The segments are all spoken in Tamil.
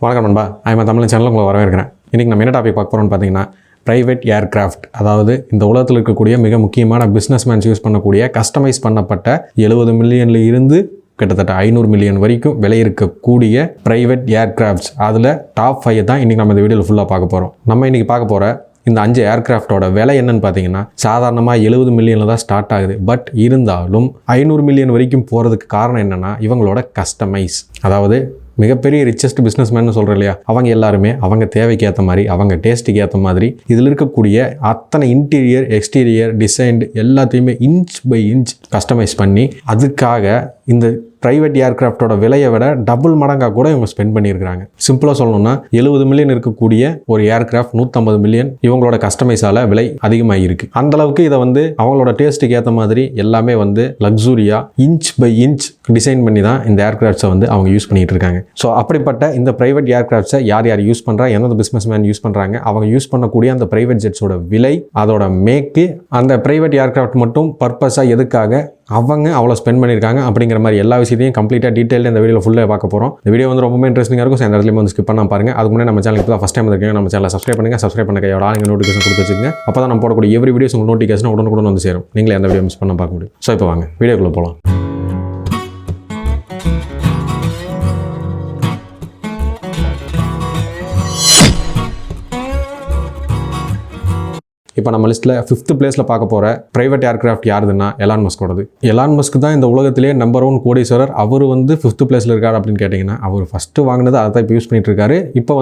வணக்கம் நண்பா, ஐஎம் தமிழ் சேனலில் உங்களை வரவேற்கிறேன். இன்றைக்கி நம்ம என்ன டாபிக் பார்க்க போகிறோம்னு பார்த்தீங்கன்னா ப்ரைவேட் ஏர்கிராஃப்ட். அதாவது இந்த உலகத்தில் இருக்கக்கூடிய மிக முக்கியமான பிஸ்னஸ்மேன்ஸ் யூஸ் பண்ணக்கூடிய கஸ்டமைஸ் பண்ணப்பட்ட 70 மில்லியனில் இருந்து கிட்டத்தட்ட 500 மில்லியன் வரைக்கும் விலை இருக்கக்கூடிய ப்ரைவேட் ஏர்கிராஃப்ட்ஸ். அதில் டாப் 5 தான் இன்றைக்கி நம்ம இந்த வீடியோவில் ஃபுல்லாக பார்க்க போகிறோம். நம்ம இன்றைக்கி பார்க்க போகிற இந்த 5 ஏர்கிராஃப்டோட விலை என்னன்னு பார்த்தீங்கன்னா சாதாரணமாக 70 மில்லியனில் தான் ஸ்டார்ட் ஆகுது. பட் இருந்தாலும் 500 மில்லியன் வரைக்கும் போகிறதுக்கு காரணம் என்னென்னா இவங்களோட கஸ்டமைஸ். அதாவது மிகப்பெரிய ரிச்சஸ்ட் பிஸ்னஸ்மேன் சொல்கிறேன் இல்லையா, அவங்க எல்லாருமே அவங்க தேவைக்கு ஏற்ற மாதிரி அவங்க டேஸ்ட்டுக்கு ஏற்ற மாதிரி இதில் இருக்கக்கூடிய அத்தனை இன்டீரியர் எக்ஸ்டீரியர் டிசைன்டு எல்லாத்தையுமே இன்ச் பை இன்ச் கஸ்டமைஸ் பண்ணி அதுக்காக இந்த ப்ரைவேட் ஏர்கிராஃப்டோட விலையை விட டபுள் மடங்காக கூட இவங்க ஸ்பெண்ட் பண்ணியிருக்காங்க. சிம்பிளாக சொல்லணும்னா 70 மில்லியன் இருக்கக்கூடிய ஒரு ஏர்கிராஃப்ட் 150 மில்லியன் இவங்களோட கஸ்டமைஸால் விலை அதிகமாக இருக்குது. அந்தளவுக்கு இதை அவங்களோட டேஸ்ட்டுக்கு ஏற்ற மாதிரி எல்லாமே லக்ஸூரியாக இன்ச் பை இன்ச் டிசைன் பண்ணி தான் இந்த ஏர்கிராஃப்ட்ஸை அவங்க யூஸ் பண்ணிகிட்டு இருக்காங்க. ஸோ அப்படிப்பட்ட இந்த ப்ரைவேட் ஏர்கிராஃப்ட்ஸை யார் யார் யூஸ் பண்ணுறா, எந்தெந்த பிஸ்னஸ் மேன் யூஸ் பண்ணுறாங்க, அவங்க யூஸ் பண்ணக்கூடிய அந்த ப்ரைவேட் ஜெட்ஸோட விலை, அதோட மேக்கு, அந்த ப்ரைவேட் ஏர்கிராஃப்ட் மட்டும் பர்பஸாக எதுக்காக அவங்க அவ்வளோ ஸ்பெண்ட் பண்ணியிருக்காங்க அப்படிங்கிற மாதிரி எல்லா விஷயத்தையும் கம்ப்ளீட்டாக டீட்டெயில் இந்த வீடியோவில் ஃபுல்லாக பார்க்க போகிறோம். இந்த வீடியோ ரொம்ப இன்ட்ரெஸ்டிங்காக இருக்கும். ஸோ இந்த இடத்துல ஸ்கிப் பண்ணால் பாருங்கள். அதுக்கு முன்னாடி நம்ம சேனலுக்கு தான் ஃபஸ்ட் டைம் இருக்கீங்க, நம்ம சேனலை சப்ஸ்கிரைப் பண்ணுங்கள். சப்ஸ்கிரைப் பண்ண கையோட ஆளுங்க நோட்டிஃபிகேஷன் கொடுத்து வச்சுக்கோங்க. அப்போ தான் நம்ம போடக்கூடிய எவ்ரி வீடியோஸ் உங்களுக்கு நோட்டிஃபிகேஷன் உடனுக்குடன் வந்து சேரும். நீங்களே எந்த வீடியோ மிஸ் பண்ண பார்க்க முடியும். ஸோ இப்போ வாங்க வீடியோக்குள்ளே போகலாம். இப்போ நம்ம லிஸ்ட்டில் 5th பிளேஸில் பார்க்க போகிற ப்ரைவேட் ஏர்கிராஃப்ட் யாருதுன்னா எலான் மஸ்கோடது. எலான் மஸ்க் தான் இந்த உலகத்திலே நம்பர் 1 கோடீஸ்வரர். அவர் 5th பிளேஸில் இருக்கார் அப்படின்னு கேட்டிங்கன்னா அவர் ஃபஸ்ட்டு வாங்கினது அதை தான் இப்போ யூஸ் பண்ணிட்டு இருக்காரு. இப்போ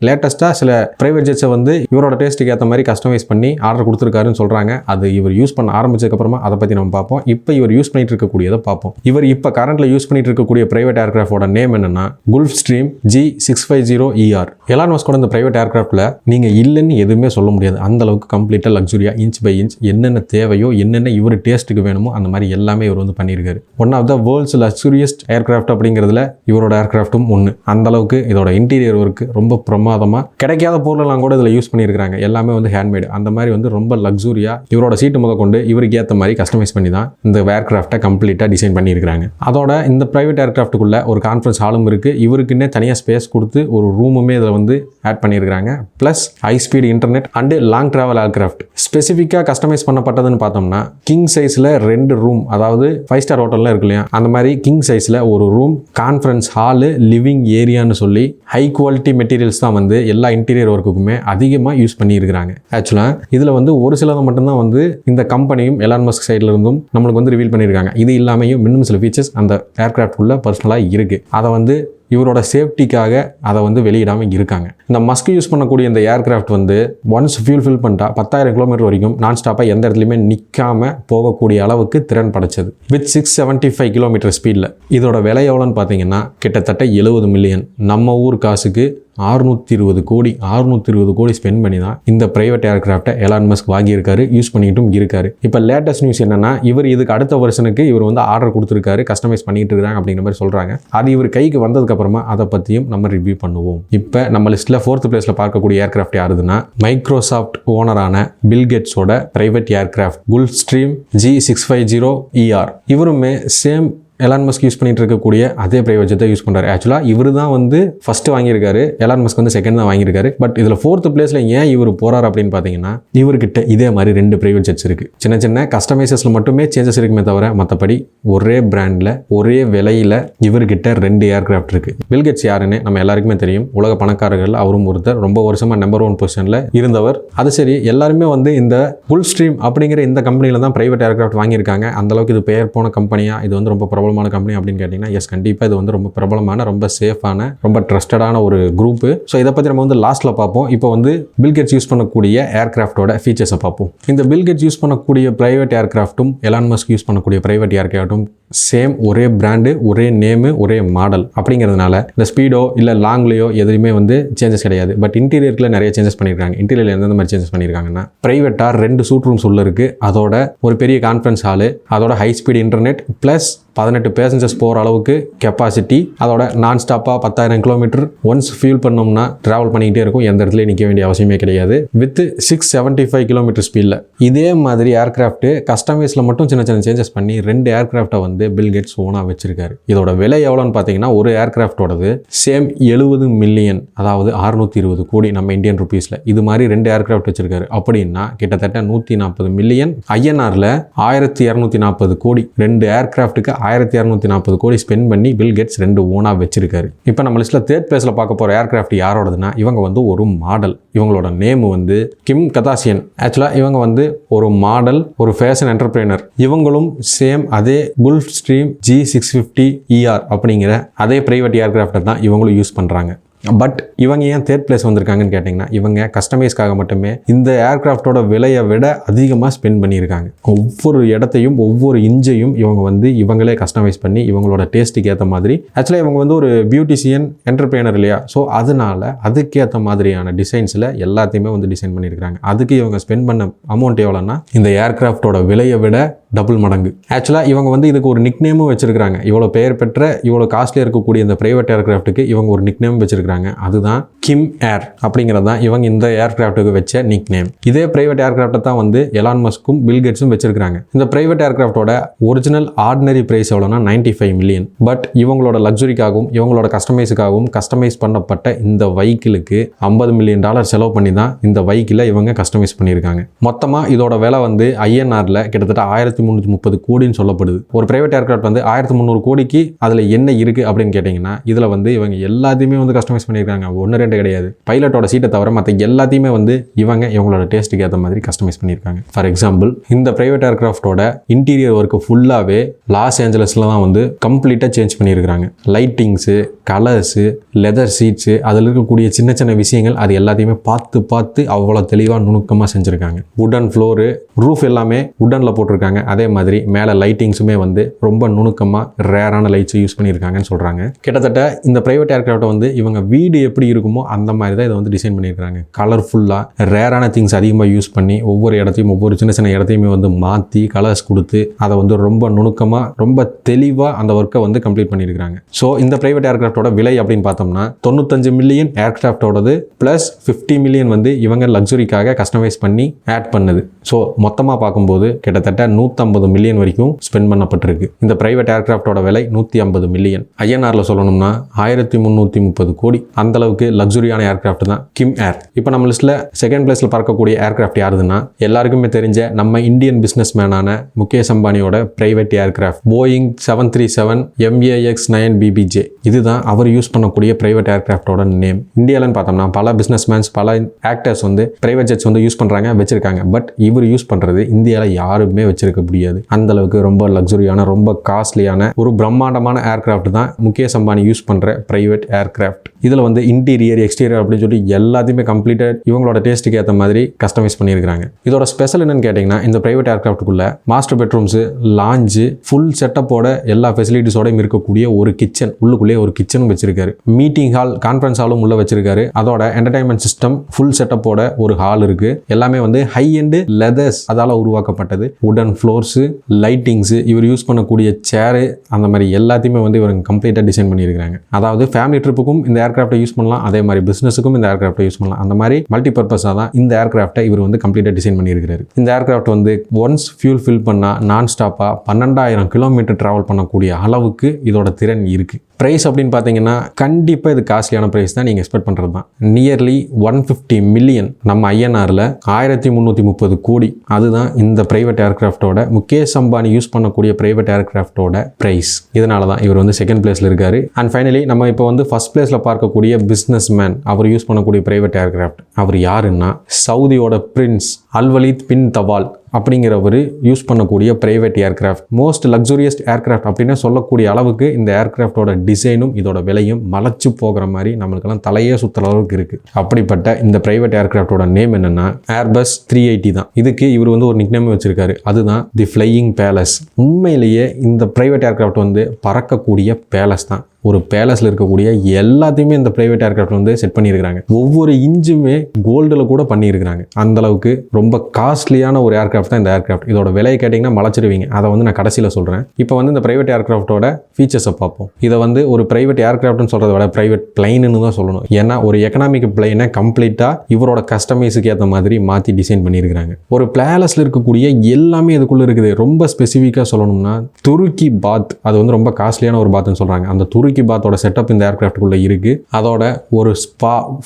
லேட்டஸ்ட்டாக சில ப்ரைவேட் ஜெட்ஸை இவரோட டேஸ்ட்டுக்கு ஏற்ற மாதிரி கஸ்டமைஸ் பண்ணி ஆர்டர் கொடுத்துருக்காருன்னு சொல்கிறாங்க. அது இவர் யூஸ் பண்ண ஆரம்பிச்சதுக்கப்புறமா அதை பற்றி நம்ம பார்ப்போம். இப்போ இவர் யூஸ் பண்ணிட்டு இருக்கக்கூடியதை பார்ப்போம். இவர் இப்போ கரண்ட்டில் யூஸ் பண்ணிட்டு இருக்கக்கூடிய ப்ரைவேட் ஏர்கிராஃப்டோட நேம் என்னன்னா Gulfstream G650ER. எலான் மஸ்கோட இந்த ப்ரைவேட் ஏர்கிராஃப்டில் நீங்கள் இல்லைன்னு எதுவுமே சொல்ல முடியாது. அந்த அளவுக்கு கம்ப்ளீட் லக்ஸுரியா இன்ச் பை இன்ச் என்னென்ன தேவையோ என்னென்ன இவர் டேஸ்ட்டுக்கு வேணுமோ அந்த மாதிரி எல்லாமே இவர் பண்ணியிருக்காரு. One of the world's luxuriest aircraft அப்படிங்கிறதுல இவரோட ஏர்கிராஃப்டும் ஒன்று. அந்த அளவுக்கு இதோட இன்டீரியர் ஒர்க்கு ரொம்ப பிரமாதமாக, கிடைக்காத பொருளெல்லாம் கூட இதில் யூஸ் பண்ணியிருக்காங்க. எல்லாமே ஹேண்ட்மேடு. அந்த மாதிரி ரொம்ப லக்ஸுரியா இவரோட சீட்டு முத கொண்டு இவருக்கு ஏற்ற மாதிரி கஸ்டமைஸ் பண்ணி தான் இந்த ஏர்கிராஃப்டை கம்ப்ளீட்டாக டிசைன் பண்ணியிருக்காங்க. அதோட இந்த ப்ரைவேட் ஏர்கிராஃப்ட்டுக்குள்ள ஒரு கான்ஃபரன்ஸ் ஹாலும் இருக்குது. இவருக்குன்னே தனியாக ஸ்பேஸ் கொடுத்து ஒரு ரூமுமே இதில் ஆட் பண்ணியிருக்காங்க. Plus high speed internet and long travel aircraft ஸ்பெசிஃபிக்காக கஸ்டமைஸ் பண்ணப்பட்டதுன்னு பார்த்தோம்னா கிங் சைஸில் 2 ரூம், அதாவது 5 ஸ்டார் ஹோட்டலில் இருக்கு இல்லையா, அந்த மாதிரி கிங் சைஸில் ஒரு ரூம், கான்ஃபரன்ஸ் ஹாலு, லிவிங் ஏரியான்னு சொல்லி ஹை குவாலிட்டி மெட்டீரியல்ஸ் தான் எல்லா இன்டீரியர் ஒர்க்குக்குமே அதிகமாக யூஸ் பண்ணியிருக்கிறாங்க. ஆக்சுவலாக இதில் ஒரு சிலதை மட்டும்தான் இந்த கம்பெனியும் எலான் மஸ்க் சைடில் இருந்தும் நம்மளுக்கு ரிவீல் பண்ணியிருக்காங்க. இது இல்லாமையும் இன்னும் சில ஃபீச்சர்ஸ் அந்த ஏர்கிராஃப்ட் உள்ள பர்சனலாக இருக்குது. அதை இவரோட சேஃப்டிக்காக அதை வெளியிடாமல் இருக்காங்க. இந்த மஸ்க் யூஸ் பண்ணக்கூடிய இந்த ஏர்கிராஃப்ட் ஒன்ஸ் ஃபியூல் ஃபில் பண்ணிட்டா 10,000 கிலோமீட்டர் வரைக்கும் நான் ஸ்டாப்பாக எந்த இடத்துலையுமே நிற்காமல் போகக்கூடிய அளவுக்கு திறன் படைச்சது வித் 675 கிலோமீட்டர் ஸ்பீடில். இதோட விலை எவ்வளோன்னு பார்த்தீங்கன்னா கிட்டத்தட்ட 70 மில்லியன். நம்ம ஊர் காசுக்கு 620 கோடி ஸ்பெண்ட் பண்ணி தான் இந்த பிரைவேட் ஏர்கிராஃப்டை எலான் மஸ்க் வாங்கியிருக்காரு, யூஸ் பண்ணிட்டும் இருக்காரு. இப்போ லேட்டஸ்ட் நியூஸ் என்னன்னா இவர் இதுக்கு அடுத்த வருஷனுக்கு இவர் ஆர்டர் கொடுத்துருக்காரு, கஸ்டமைஸ் பண்ணிட்டு இருக்காங்க அப்படிங்கிற மாதிரி சொல்றாங்க. அது இவர் கைக்கு வந்ததுக்கு அப்புறமா அதை பற்றியும் நம்ம ரிவ்யூ பண்ணுவோம். இப்போ நம்ம லிஸ்ட்டில் 4th பிளேஸில் பார்க்கக்கூடிய ஏர்கிராஃப்ட் யாருதுன்னா மைக்ரோசாஃப்ட் ஓனரான பில் கேட்ஸோட பிரைவேட் ஏர்கிராஃப்ட் Gulfstream G650ER. இவருமே சேம் எலான் மஸ்க் யூஸ் பண்ணிட்டு இருக்கக்கூடிய அதே பிரைவேட் ஜெட்டை யூஸ் பண்ணுறாரு. ஆக்சுவலாக இவர் தான் ஃபஸ்ட்டு வாங்கியிருக்காரு, எலான் மஸ்க் செகண்ட் தான் வாங்கியிருக்காரு. பட் இதில் 4th பிளேஸில் ஏன் இவர் போகிறார் அப்படின்னு பார்த்தீங்கன்னா இவர்கிட்ட இதே மாதிரி 2 பிரைவேட் ஜெட்ஸ் இருக்குது. சின்ன சின்ன கஸ்டமைசஸில் மட்டுமே சேஞ்சஸ் இருக்குமே தவிர மற்றபடி ஒரே பிராண்டில் ஒரே விலையில் இவர்கிட்ட 2 ஏர்கிராஃப்ட் இருக்குது. பில் கேட்ஸ் யாருன்னு நம்ம எல்லாருக்குமே தெரியும். உலக பணக்காரர்கள் அவரும் ஒருத்தர். ரொம்ப வருஷமாக நம்பர் 1 பொசிஷனில் இருந்தவர். அது சரி, எல்லாருமே இந்த Gulfstream அப்படிங்கிற இந்த கம்பெனியில் தான் பிரைவேட் ஏர்கிராஃப்ட் வாங்கியிருக்காங்க. அந்தளவுக்கு இது பெயர் போன கம்பெனியாக, இது ரொம்ப பிரபலமான கம்பெனி அப்படின்னு கேட்டிங்கன்னா எஸ், கண்டிப்பாக இது ரொம்ப பிரபலமான, ரொம்ப சேஃபான, ரொம்ப ட்ரஸ்டடான ஒரு குரூப். ஸோ இதை பற்றி நம்ம லாஸ்ட்டில் பார்ப்போம். இப்போ பில் கேட்ஸ் யூஸ் பண்ணக்கூடிய ஏர்கிராஃப்டோட ஃபீச்சர்ஸை பார்ப்போம். இந்த பில் கேட்ஸ் யூஸ் பண்ணக்கூடிய பிரைவேட் ஏர்கிராஃப்ட்டும் எலான் மஸ்க் யூஸ் பண்ணக்கூடிய பிரைவேட் ஏர்கிராஃப்ட்டும் சேம், ஒரே பிராண்டு, ஒரே நேமு, ஒரே மாடல் அப்படிங்கிறதுனால இந்த ஸ்பீடோ இல்லை லாங்லேயோ எதுவுமே சேஞ்சஸ் கிடையாது. பட் இன்டீரியரில் நிறைய சேஞ்சஸ் பண்ணியிருக்காங்க. இன்டீரியரில் எந்தெந்த மாதிரி சேஞ்சஸ் பண்ணியிருக்காங்கன்னா ப்ரைவேட்டாக 2 சூட் ரூம்ஸ் உள்ள இருக்குது. அதோட ஒரு பெரிய கான்ஃபரன்ஸ் ஹாலு, அதோட high speed internet plus 18 passengers போகிற அளவுக்கு கெப்பாசிட்டி, அதோட நான் ஸ்டாப்பாக 10,000 கிலோமீட்டர் ஒன்ஸ் ஃபியூல் பண்ணோம்னா ட்ராவல் பண்ணிக்கிட்டே இருக்கும். எந்த இடத்துல நிற்க வேண்டிய அவசியமே கிடையாது. வித் 675 கிலோமீட்டர் ஸ்பீடில் இதே மாதிரி ஏர்கிராஃப்ட் கஸ்டமைஸில் மட்டும் சின்ன சின்ன சேஞ்சஸ் பண்ணி 2 ஏர்கிராஃப்டை வந்து பில் கேட்ஸ் ஓனாக வச்சிருக்காரு. இதோட விலை எவ்வளோன்னு பார்த்தீங்கன்னா ஒரு ஏர்கிராஃப்டோடது சேம் 70 மில்லியன், அதாவது 620 கோடி நம்ம இந்தியன் ருபீஸில். இது மாதிரி 2 ஏர்கிராஃப்ட் வச்சிருக்காரு. அப்படின்னா கிட்டத்தட்ட 140 மில்லியன் ஐஎன்ஆரில் 1240 கோடி. 2 ஏர்கிராஃப்ட்டுக்கு 1240 கோடி ஸ்பெண்ட் பண்ணி பில் கேட்ஸ் 2 ஓனாக வச்சிருக்காரு. இப்போ நம்ம லிஸ்ட்டில் 3rd பிளேஸில் பார்க்க போகிற ஏர்கிராஃப்ட் யாரோடதுன்னா இவங்க வந்து ஒரு மாடல். இவங்களோட நேம் வந்து கிம் கதாசியன். ஆக்சுவலாக இவங்க வந்து ஒரு மாடல், ஒரு ஃபேஷன் என்டர்பிரைனர். இவங்களும் சேம் அதே குல்ஃப் ஸ்ட்ரீம் G650ER அப்படிங்கிற அதே பிரைவேட் ஏர்கிராஃப்டை தான் இவங்களும் யூஸ் பண்ணுறாங்க. பட் இவங்க ஏன் 3rd பிளேஸ் வந்திருக்காங்கன்னு கேட்டிங்கன்னா இவங்க கஸ்டமைஸ்க்காக மட்டுமே இந்த ஏர்கிராஃப்டோட விலையை விட அதிகமாக ஸ்பெண்ட் பண்ணியிருக்காங்க. ஒவ்வொரு இடத்தையும் ஒவ்வொரு இன்ச்சையும் இவங்க வந்து இவங்களே கஸ்டமைஸ் பண்ணி இவங்களோட டேஸ்ட்டுக்கு ஏற்ற மாதிரி. ஆக்சுவலாக இவங்க வந்து ஒரு பியூட்டிஷியன் என்டர்பிரைனர் இல்லையா, ஸோ அதனால அதுக்கேற்ற மாதிரியான டிசைன்ஸில் எல்லாத்தையுமே வந்து டிசைன் பண்ணியிருக்காங்க. அதுக்கு இவங்க ஸ்பெண்ட் பண்ண அமௌண்ட் எவ்வளோன்னா இந்த ஏர்கிராஃப்டோட விலையை விட டபுள் மடங்கு. ஆக்சுவலாக இவங்க வந்து இதுக்கு ஒரு நிக் நேமும் வச்சிருக்காங்க. இவ்வளோ பெயர் பெற்ற இவ்வளோ காஸ்ட்லியாக இருக்கக்கூடிய இந்த பிரைவேட் ஏர்கிராஃப்ட்டுக்கு இவங்க ஒரு நிக் நேம் வச்சிருக்காங்க. அதுதான் கிம் ஏர் அப்படிங்கிறது தான் இவங்க இந்த ஏர்கிராஃப்ட்டுக்கு வச்ச நிக் நேம். இதே பிரைவேட் ஏர்கிராஃப்ட்டை தான் வந்து எலான் மஸ்க்கும் பில் கேட்ஸும் வச்சிருக்காங்க. இந்த பிரைவேட் ஏர்கிராஃப்டோட ஒரிஜினல் ஆர்டினரி பிரைஸ் எவ்வளோனா 95 மில்லியன். பட் இவங்களோட லக்ஸுரிக்காகவும் இவங்களோட கஸ்டமைஸுக்காகவும் கஸ்டமைஸ் பண்ணப்பட்ட இந்த வெஹிக்கிளுக்கு $50 மில்லியன் செலவு பண்ணி தான் இந்த வெஹிக்கிளை இவங்க கஸ்டமைஸ் பண்ணியிருக்காங்க. மொத்தமாக இதோட விலை வந்து ஐஎன்ஆரில் கிட்டத்தட்ட 1330 கோடின்னு சொல்லப்படுது. ஒரு பிரைவேட் ஏர்கிராஃப்ட் வந்து 1300 கோடிக்கு அதில் என்ன இருக்குது அப்படின்னு கேட்டிங்கன்னா இதில் வந்து இவங்க எல்லாத்தையுமே வந்து கஸ்டமைஸ் பண்ணியிருக்காங்க. 1-2 கிடையாது. பைலட்டோட சீட்டை தவிர மற்ற எல்லாத்தையுமே வந்து இவங்களோட டேஸ்ட்டுக்கு ஏற்ற மாதிரி கஸ்டமைஸ் பண்ணியிருக்காங்க. ஃபார் எக்ஸாம்பிள் இந்த பிரைவேட் ஏர்கிராஃப்டோட இன்டீரியர் ஒர்க்கு ஃபுல்லாகவே லாஸ் ஏஞ்சலஸில் தான் வந்து கம்ப்ளீட்டாக சேஞ்ச் பண்ணியிருக்காங்க. லைட்டிங்ஸு, கலர்ஸு, லெதர் சீட்ஸு, அதில் இருக்கக்கூடிய சின்ன சின்ன விஷயங்கள் அது எல்லாத்தையுமே பார்த்து அவ்வளோ தெளிவாக நுணுக்கமாக செஞ்சுருக்காங்க. வுடன் ஃப்ளோரு, ரூஃப் எல்லாமே வுடனில் போட்டிருக்காங்க. அதே மாதிரி மேலே லைட்டிங்ஸுமே வந்து ரொம்ப நுணுக்கமாக ரேரான லைட்ஸை யூஸ் பண்ணியிருக்காங்கன்னு சொல்கிறாங்க. கிட்டத்தட்ட இந்த பிரைவேட் ஏர்கிராஃப்டை வந்து இவங்க வீடு எப்படி இருக்குமோ அந்த மாதிரி தான் இதை வந்து டிசைன் பண்ணியிருக்காங்க. கலர்ஃபுல்லாக ரேரான திங்ஸ் அதிகமாக யூஸ் பண்ணி ஒவ்வொரு இடத்தையும் ஒவ்வொரு சின்ன சின்ன இடத்தையுமே வந்து மாற்றி கலர்ஸ் கொடுத்து அதை வந்து ரொம்ப நுணுக்கமாக ரொம்ப தெளிவாக அந்த ஒர்க்கை வந்து கம்ப்ளீட் பண்ணியிருக்காங்க. ஸோ இந்த பிரைவேட் ஏர்கிராஃப்டோட விலை அப்படின்னு பார்த்தோம்னா 95 மில்லியன் ஏர்கிராஃப்டோடது ப்ளஸ் 50 மில்லியன் வந்து இவங்க லக்ஸுரிக்காக கஸ்டமைஸ் பண்ணி ஆட் பண்ணுது. ஸோ மொத்தமாக பார்க்கும்போது கிட்டத்தட்ட 150 மில்லியன் வரைக்கும் ஸ்பெண்ட் பண்ணப்பட்டிருக்கு. இந்த பிரைவேட் ஏர்கிராஃப்டோட விலை 150 மில்லியன். ஐஎன்ஆரில் சொல்லணும்னா 1330 கோடி. அந்த அளவுக்கு லக்ஸுரியான ஏர்கிராஃப்ட் தான் கிம் ஏர். இப்போ நம்ம லிஸ்ட்டில் 2nd பிளேஸில் பார்க்கக்கூடிய ஏர்கிராஃப்ட் யாருதுன்னா எல்லாருக்குமே தெரிஞ்ச நம்ம இந்தியன் பிஸ்னஸ் மேனான முகேஷ் அம்பானியோட private aircraft Boeing 737 MAX-9 BBJ. இதுதான் அவர் யூஸ் பண்ணக்கூடிய பிரைவேட் ஏர்கிராஃப்டோட நேம். இந்தியாவில்னு பார்த்தோம்னா பல பிஸ்னஸ் மேன்ஸ், பல ஆக்டர்ஸ் வந்து பிரைவேட் ஜெட்ஸ் வந்து யூஸ் பண்ணுறாங்க, வச்சிருக்காங்க. பட் இவர் யூஸ் பண்ணுறது இந்தியாவில் யாருமே வச்சிருக்க முடியாது. அந்த அளவுக்கு ரொம்ப லக்ஸுரியான, ரொம்ப காஸ்ட்லியான ஒரு பிரம்மாண்டமான ஏர்கிராஃப்ட் தான் முகேஷ் அம்பானி யூஸ் பண்ணுற பிரைவேட் ஏர்கிராஃப்ட். இதில் வந்து இன்டீரியர், எக்ஸ்டீரியர் அப்படின்னு சொல்லி எல்லாத்தையுமே கம்ப்ளீட்டாக இவங்களோட டேஸ்ட்டுக்கு ஏற்ற மாதிரி கஸ்டமைஸ் பண்ணியிருக்காங்க. இதோட ஸ்பெஷல் என்னன்னு கேட்டிங்கன்னா இந்த பிரைவேட் ஏர்கிராஃப்ட்டுக்குள்ள மாஸ்டர் பெட்ரூம்ஸு, லாஞ்சு, ஃபுல் செட்டப்போட எல்லா ஃபெசிலிட்டிஸோடையும் இருக்கக்கூடிய ஒரு கிச்சன், உள்ளுக்குள்ளேயே ஒரு கிச்சனும் வச்சிருக்காரு. மீட்டிங் ஹால், கான்ஃபரன்ஸ் ஹாலும் உள்ள வச்சிருக்காரு. அதோட என்டர்டைன்மெண்ட் சிஸ்டம் ஃபுல் செட்டப்போட ஒரு ஹால் இருக்கு. எல்லாமே வந்து ஹை எண்ட் லெதர்ஸ் அதால உருவாக்கப்பட்டது. வுடன் ஃப்ளோர்ஸு, லைட்டிங்ஸு, இவர் யூஸ் பண்ணக்கூடிய சேரு, அந்த மாதிரி எல்லாத்தையுமே வந்து இவங்க கம்ப்ளீட்டாக டிசைன் பண்ணியிருக்காங்க. அதாவது ஃபேமிலி ட்ரிப்புக்கும் இந்த ஏர்கிராஃப்டை யூஸ் பண்ணலாம், அதே மாதிரி பிசினஸுக்கும் இந்த ஏர்கிராஃப்டை யூஸ் பண்ணலாம். அந்த மாதிரி மல்டி பர்பஸாக தான் இந்த ஏர்கிராஃப்டை இவர் வந்து கம்ப்ளீட்டாக டிசைன் பண்ணியிருக்காரு. இந்த ஏர்கிராஃப்ட் வந்து ஒன்ஸ் ஃபியூல் ஃபில் பண்ணால் நான் ஸ்டாப்பாக 12,000 கிலோமீட்டர் ட்ராவல் பண்ணக்கூடிய அளவுக்கு இதோட திறன் இருக்குது. ப்ரைஸ் அப்படின்னு பார்த்தீங்கன்னா கண்டிப்பாக இது காஸ்ட்லியான ப்ரைஸ் தான், நீங்கள் எக்ஸ்பெக்ட் பண்ணுறது தான். நியர்லி 150 மில்லியன் நம்ம ஐஎன்ஆரில் 1330 கோடி. அதுதான் இந்த பிரைவேட் ஏர்கிராஃப்டோட முகேஷ் அம்பானி யூஸ் பண்ணக்கூடிய பிரைவேட் ஏர்கிராஃப்டோட ப்ரைஸ். இதனால தான் இவர் வந்து 2nd பிளேஸில் இருக்காரு. அண்ட் ஃபைனலி நம்ம இப்போ வந்து 1st பிளேஸில் பார்க்கக்கூடிய பிஸ்னஸ் மேன், அவர் யூஸ் பண்ணக்கூடிய பிரைவேட் ஏர்கிராஃப்ட் அவர் யாருன்னா சவுதியோட பிரின்ஸ் அல்வலீத் பின் தவால் அப்படிங்கிறவர் யூஸ் பண்ணக்கூடிய பிரைவேட் ஏர்கிராஃப்ட். மோஸ்ட் லக்ஸூரியஸ்ட் ஏர்கிராஃப்ட் அப்படின்னு சொல்லக்கூடிய அளவுக்கு இந்த ஏர்கிராஃப்டோட டிசைனும் இதோட விலையும் மலைச்சு போகிற மாதிரி நம்மளுக்கெல்லாம் தலையே சுற்றுற அளவுக்கு இருக்குது. அப்படிப்பட்ட இந்த பிரைவேட் ஏர்கிராஃப்டோட நேம் என்னன்னா ஏர்பஸ் 380 தான். இதுக்கு இவர் வந்து ஒரு நிக்நேம் வச்சிருக்காரு, அதுதான் தி ஃப்ளையிங் பேலஸ். உண்மையிலேயே இந்த பிரைவேட் ஏர்கிராஃப்ட் வந்து பறக்கக்கூடிய பேலஸ் தான். ஒரு பேலஸில் இருக்கக்கூடிய எல்லாத்தையுமே இந்த பிரைவேட் ஏர்கிராஃப்ட் வந்து செட் பண்ணியிருக்காங்க. ஒவ்வொரு இன்ச்சுமே கோல்டில் கூட பண்ணியிருக்கிறாங்க. அந்த அளவுக்கு ரொம்ப காஸ்ட்லியான ஒரு ஏர்கிராஃப்ட் தான் இந்த ஏர்கிராஃப்ட். இதோட விலையை கேட்டிங்கன்னா மலைச்சிடுவீங்க. அதை வந்து நான் கடைசியில் சொல்கிறேன். இப்போ வந்து இந்த பிரைவேட் ஏர்கிராஃப்டோட ஃபீச்சர்ஸை பார்ப்போம். இதை வந்து ஒரு பிரைவேட் ஏர்கிராஃப்ட்னு சொல்கிறத விட பிரைவேட் பிளைன்னு தான் சொல்லணும். ஏன்னா ஒரு எக்கனாமிக் பிளைனை கம்ப்ளீட்டாக இவரோட கஸ்டமைஸுக்கு ஏற்ற மாதிரி மாற்றி டிசைன் பண்ணியிருக்கிறாங்க. ஒரு பேலஸில் இருக்கக்கூடிய எல்லாமே இதுக்குள்ளே இருக்குது. ரொம்ப ஸ்பெசிஃபிக்காக சொல்லணும்னா துருக்கி பாத், அது வந்து ரொம்ப காஸ்ட்லியான ஒரு பாத்னு சொல்கிறாங்க. அந்த துருக்கி பாத்தோட செட்டப் இந்த ஏர்கிராஃப்டுக்குள்ளே இருக்குது. அதோட ஒரு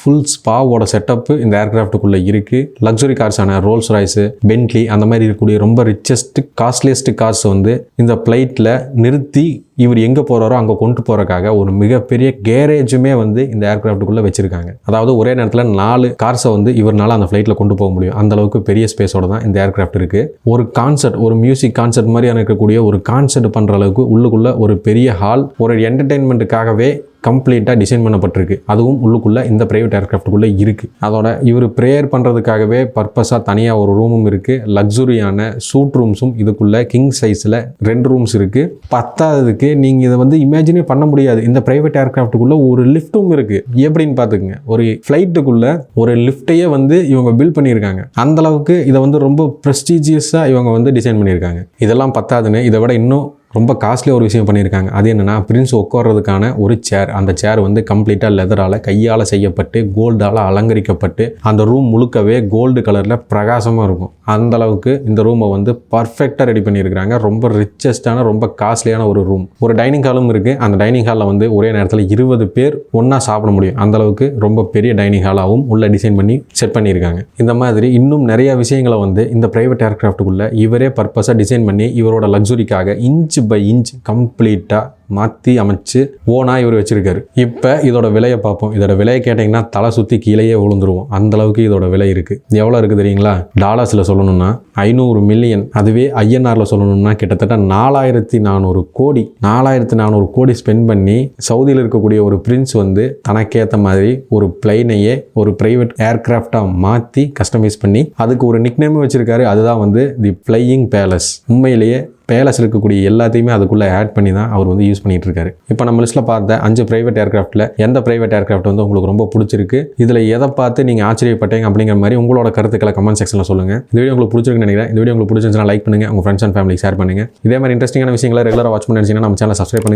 ஃபுல் ஸ்பாவோட செட்டப் இந்த ஏர்கிராஃப்டுக்குள்ளே இருக்குது. லக்ஸுரி கார்ஸான ரோல்ஸ் ராய்ஸு, பென்ட்லி அந்த மாதிரி இருக்கக்கூடிய ரொம்ப ரிச்சஸ்ட் காஸ்ட்லியஸ்ட் கார்ஸ் வந்து இந்த ஃப்ளைட்டில் நிறுத்தி இவர் எங்கே போகிறாரோ அங்கே கொண்டு போகிறக்காக ஒரு மிகப்பெரிய கேரேஜுமே வந்து இந்த ஏர்கிராஃப்டுக்குள்ளே வச்சிருக்காங்க. அதாவது ஒரே நேரத்தில் 4 கார்ஸை வந்து இவரால் அந்த ஃப்ளைட்டில் கொண்டு போக முடியும். அந்த அளவுக்கு பெரிய ஸ்பேஸோட தான் இந்த ஏர்கிராஃப்ட் இருக்குது. ஒரு கான்சர்ட், ஒரு மியூசிக் கான்சர்ட் மாதிரியான இருக்கக்கூடிய ஒரு கான்சர்ட் பண்ணுற அளவுக்கு உள்ளுக்குள்ளே ஒரு பெரிய ஹால், ஒரு என்டர்டெயின்மெண்ட்டுக்காகவே கம்ப்ளீட்டாக டிசைன் பண்ணப்பட்டிருக்கு. அதுவும் உள்ளுக்குள்ளே இந்த பிரைவேட் ஏர்கிராஃப்டுக்குள்ளே இருக்குது. அதோட இவர் ப்ரேயர் பண்ணுறதுக்காகவே பர்பஸாக தனியாக ஒரு ரூமும் இருக்குது. லக்ஸுரியான சூட் ரூம்ஸும் இதுக்குள்ளே கிங் சைஸில் 2 ரூம்ஸ் இருக்குது. 10ஆவதுக்கு நீங்கள் இதை வந்து இமேஜினே பண்ண முடியாது. இந்த பிரைவேட் ஏர்கிராஃப்டுக்குள்ளே ஒரு லிஃப்ட்டும் இருக்குது. எப்படின்னு பார்த்துக்குங்க, ஒரு ஃப்ளைட்டுக்குள்ளே ஒரு லிஃப்ட்டையே வந்து இவங்க பில்ட் பண்ணியிருக்காங்க. அந்தளவுக்கு இதை வந்து ரொம்ப ப்ரெஸ்டீஜியஸாக இவங்க வந்து டிசைன் பண்ணியிருக்காங்க. இதெல்லாம் 10ஆவதுன்னு இதை விட இன்னும் ரொம்ப காஸ்ட்லியாக ஒரு விஷயம் பண்ணியிருக்காங்க. அது என்னென்னா பிரின்ஸ் உட்கார்றதுக்கான ஒரு சேர். அந்த சேர் வந்து கம்ப்ளீட்டாக லெதரால் கையால் செய்யப்பட்டு கோல்டால் அலங்கரிக்கப்பட்டு அந்த ரூம் முழுக்கவே கோல்டு கலரில் பிரகாசமாக இருக்கும். அந்தளவுக்கு இந்த ரூமை வந்து பர்ஃபெக்டாக ரெடி பண்ணியிருக்கிறாங்க. ரொம்ப ரிச்சஸ்டான ரொம்ப காஸ்ட்லியான ஒரு ரூம். ஒரு டைனிங் ஹாலும் இருக்குது. அந்த டைனிங் ஹாலில் வந்து ஒரே நேரத்தில் 20 பேர் ஒன்றா சாப்பிட முடியும். அந்தளவுக்கு ரொம்ப பெரிய டைனிங் ஹாலாகவும் உள்ள டிசைன் பண்ணி செட் பண்ணியிருக்காங்க. இந்த மாதிரி இன்னும் நிறைய விஷயங்களை வந்து இந்த பிரைவேட் ஏர்கிராஃப்டுக்குள்ளே இவரே பர்பஸாக டிசைன் பண்ணி இவரோட லக்ஸுரிக்காக இன்ச் பை இன்ச் கம்ப்ளீட்டாக மாற்றி அமைச்சு ஓனாக இவர் வச்சுருக்காரு. இப்போ இதோட விலையை பார்ப்போம். இதோட விலையை கேட்டிங்கன்னா தலை சுற்றி கீழேயே விழுந்துருவோம். அந்தளவுக்கு இதோட விலை இருக்குது. எவ்வளோ இருக்குது தெரியுங்களா? டாலர்ஸில் சொல்லணும்னா 500 மில்லியன். அதுவே ஐஎன்ஆரில் சொல்லணும்னா கிட்டத்தட்ட 4400 கோடி. 4400 கோடி ஸ்பெண்ட் பண்ணி சவுதியில் இருக்கக்கூடிய ஒரு பிரின்ஸ் வந்து தனக்கேற்ற மாதிரி ஒரு பிளைனையே ஒரு பிரைவேட் ஏர்கிராஃப்டாக மாற்றி கஸ்டமைஸ் பண்ணி அதுக்கு ஒரு நிக்நேமும் வச்சுருக்காரு. அதுதான் வந்து தி ஃப்ளையிங் பேலஸ். உண்மையிலேயே பேலஸ் இருக்கக்கூடிய எல்லாத்தையுமே அதுக்குள்ளே ஆட் பண்ணி தான் அவர் வந்து யூஸ் பண்ணிட்டு இருக்காரு. இப்போ நம்ம லிஸ்ட்டில் பார்த்த 5 பிரைவேட் ஏர்கிராஃப்ட்டில் எந்த பிரைவேட் ஏர்கிராஃப்ட் வந்து உங்களுக்கு ரொம்ப பிடிச்சிருக்கு, இதில் எதை பார்த்து நீங்கள் ஆச்சரியப்பட்டீங்க அப்படிங்கிற மாதிரி உங்களோட கருத்துக்களை கமெண்ட் செக்ஷனில் சொல்லுங்கள். இந்த வீடியோ உங்களுக்கு பிடிச்சிருக்குன்னு நினைக்கிறேன். இந்த வீடியோ உங்களுக்கு பிடிச்சிருந்துச்சுன்னா லைக் பண்ணுங்கள், உங்கள் ஃப்ரெண்ட்ஸ் அண்ட் ஃபேமிலி ஷேர் பண்ணுங்கள். இதே மாதிரி இன்ட்ரெஸ்டிங்கான விஷயங்களை ரெகுலராக வாட்ச் பண்ணி நினைச்சீங்கன்னா நம்ம சேனலை சப்ஸ்கிரைப்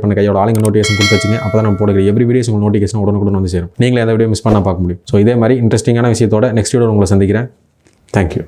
பண்ணுங்க கையோட ஆளுங்க நோட்டிஃபிகேஷன் கொடுத்து வச்சுங்க. அப்போ தான் நம்ம போடுற எவ்ரி வீடியோஸ் உங்களுக்கு நோட்டிஃபிகேஷன் உடனுக்குடன் வந்து சேரும். நீங்களே எந்த வீடியோ மிஸ் பண்ணால் பார்க்க முடியும். ஸோ இதே மாதிரி இன்ட்ரெஸ்டிங்கான விஷயத்தோட நெக்ஸ்ட் வீடியோ உங்களை சந்திக்கிறேன். தேங்க்யூ.